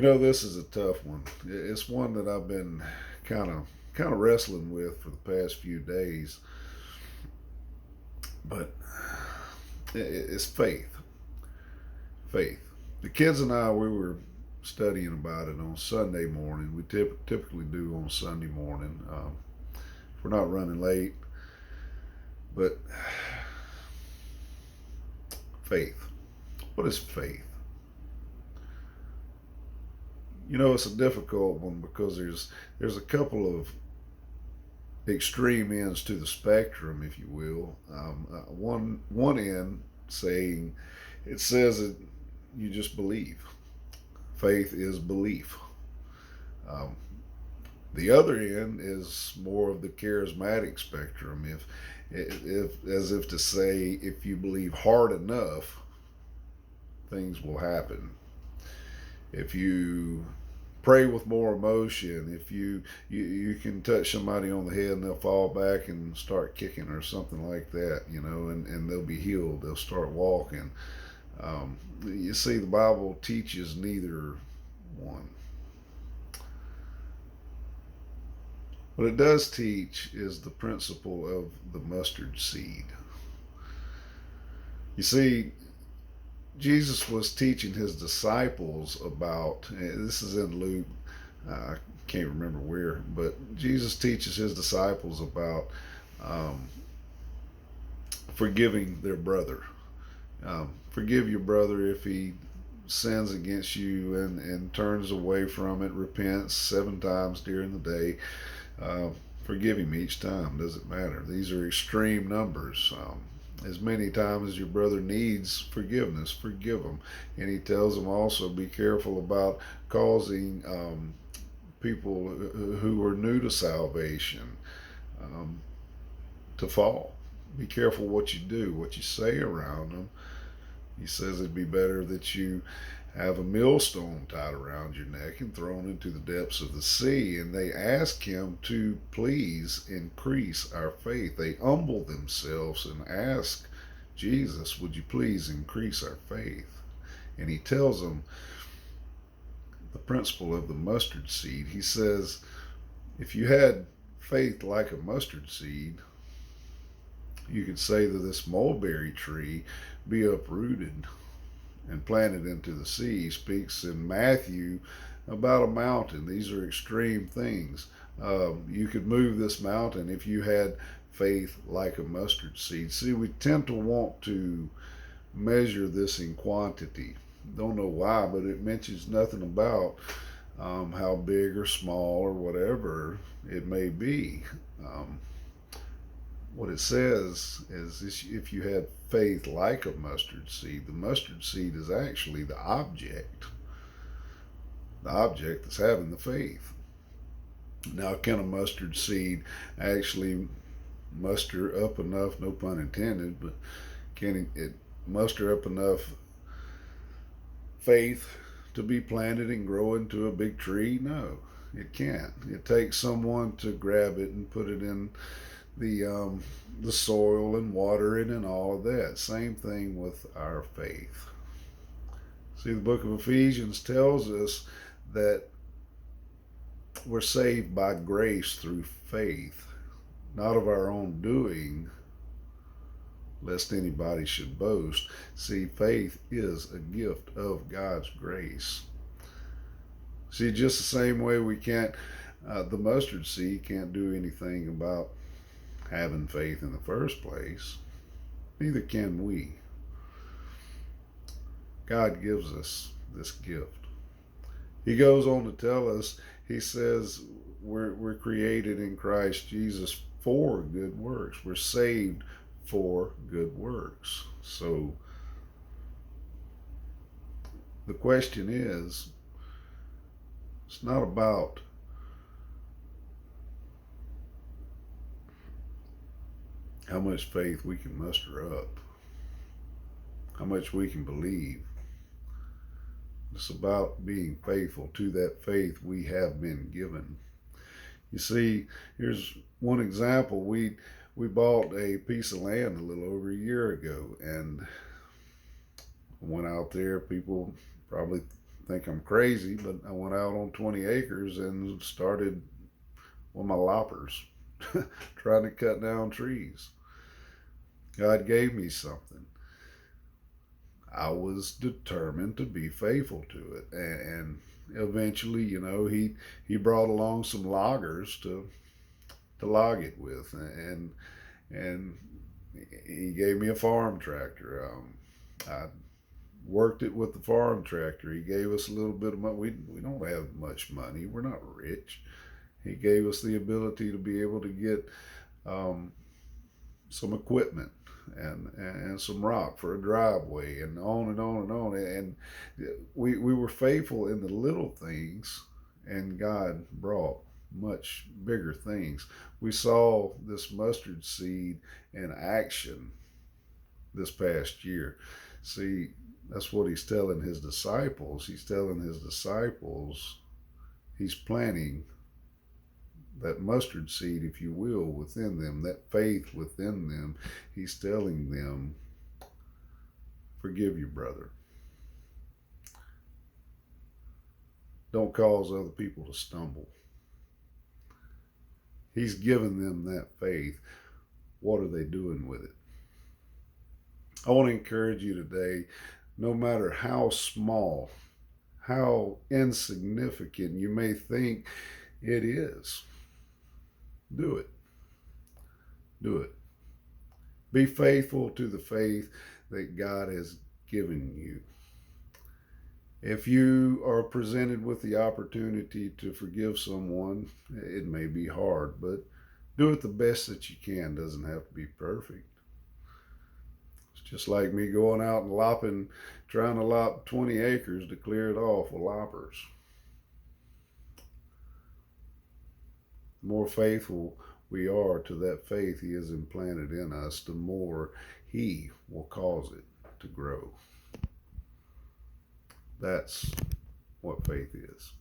This is a tough one. It's one that I've been kind of wrestling with for the past few days, but it's faith. Faith. The kids and I, we were studying about it on Sunday morning. We typically do on Sunday morning. If we're not running late, but faith. What is faith? It's a difficult one because there's a couple of extreme ends to the spectrum, if you will. One end saying it says that you just believe. Faith is belief. Um, the other end is more of the charismatic spectrum. If as if to say, if you believe hard enough, things will happen. If you pray with more emotion, if you can touch somebody on the head and they'll fall back and start kicking or something like that, and they'll be healed. They'll start walking. You see, the Bible teaches neither one. What it does teach is the principle of the mustard seed. You see, Jesus was teaching his disciples about, this is in Luke, I can't remember where, but Jesus teaches his disciples about um, forgiving their brother. Forgive your brother if he sins against you and turns away from it, repents 7 times during the day. Uh, Forgive him each time. Doesn't matter. These are extreme numbers. As many times as your brother needs forgiveness, forgive him. And he tells them also, be careful about causing people who are new to salvation um, to fall. Be careful what you do, what you say around them. He says it'd be better that you have a millstone tied around your neck and thrown into the depths of the sea. And they ask him to please increase our faith. They humble themselves and ask Jesus, would you please increase our faith? And he tells them the principle of the mustard seed. He says, if you had faith like a mustard seed, you could say to this mulberry tree, be uprooted and planted into the sea. He speaks in Matthew about a mountain. These are extreme things. You could move this mountain if you had faith like a mustard seed. See, we tend to want to measure this in quantity. Don't know why, but it mentions nothing about how big or small or whatever it may be. Um, what it says is if you had faith like a mustard seed, the mustard seed is actually the object that's having the faith. Now, can a mustard seed actually muster up enough, no pun intended, but can it muster up enough faith to be planted and grow into a big tree? No, it can't. It takes someone to grab it and put it in the soil and water it and all of that. Same thing with our faith. See, the book of Ephesians tells us that we're saved by grace through faith, not of our own doing, lest anybody should boast. See, faith is a gift of God's grace. See, just the same way we can't, the mustard seed can't do anything about having faith in the first place, neither can we. God gives us this gift. He goes on to tell us, he says, we're created in Christ Jesus for good works. We're saved for good works. So the question is, it's not about how much faith we can muster up, how much we can believe. It's about being faithful to that faith we have been given. You see, here's one example. We bought a piece of land a little over a year ago, and went out there. People probably think I'm crazy, but I went out on 20 acres and started with my loppers, trying to cut down trees. God gave me something. I was determined to be faithful to it, and eventually, he brought along some loggers to log it with, and he gave me a farm tractor. I worked it with the farm tractor. He gave us a little bit of money. We don't have much money. We're not rich. He gave us the ability to be able to get um, some equipment and some rock for a driveway, and on and on and on. And we were faithful in the little things, and God brought much bigger things. We saw this mustard seed in action this past year. See, that's what he's telling his disciples. He's telling his disciples he's planting that mustard seed, if you will, within them, that faith within them. He's telling them, forgive your brother. Don't cause other people to stumble. He's given them that faith. What are they doing with it? I want to encourage you today, no matter how small, how insignificant you may think it is, do it. Do it. Be faithful to the faith that God has given you. If you are presented with the opportunity to forgive someone, it may be hard, but do it the best that you can. It doesn't have to be perfect. It's just like me going out and trying to lop 20 acres to clear it off with loppers. The more faithful we are to that faith he has implanted in us, the more he will cause it to grow. That's what faith is.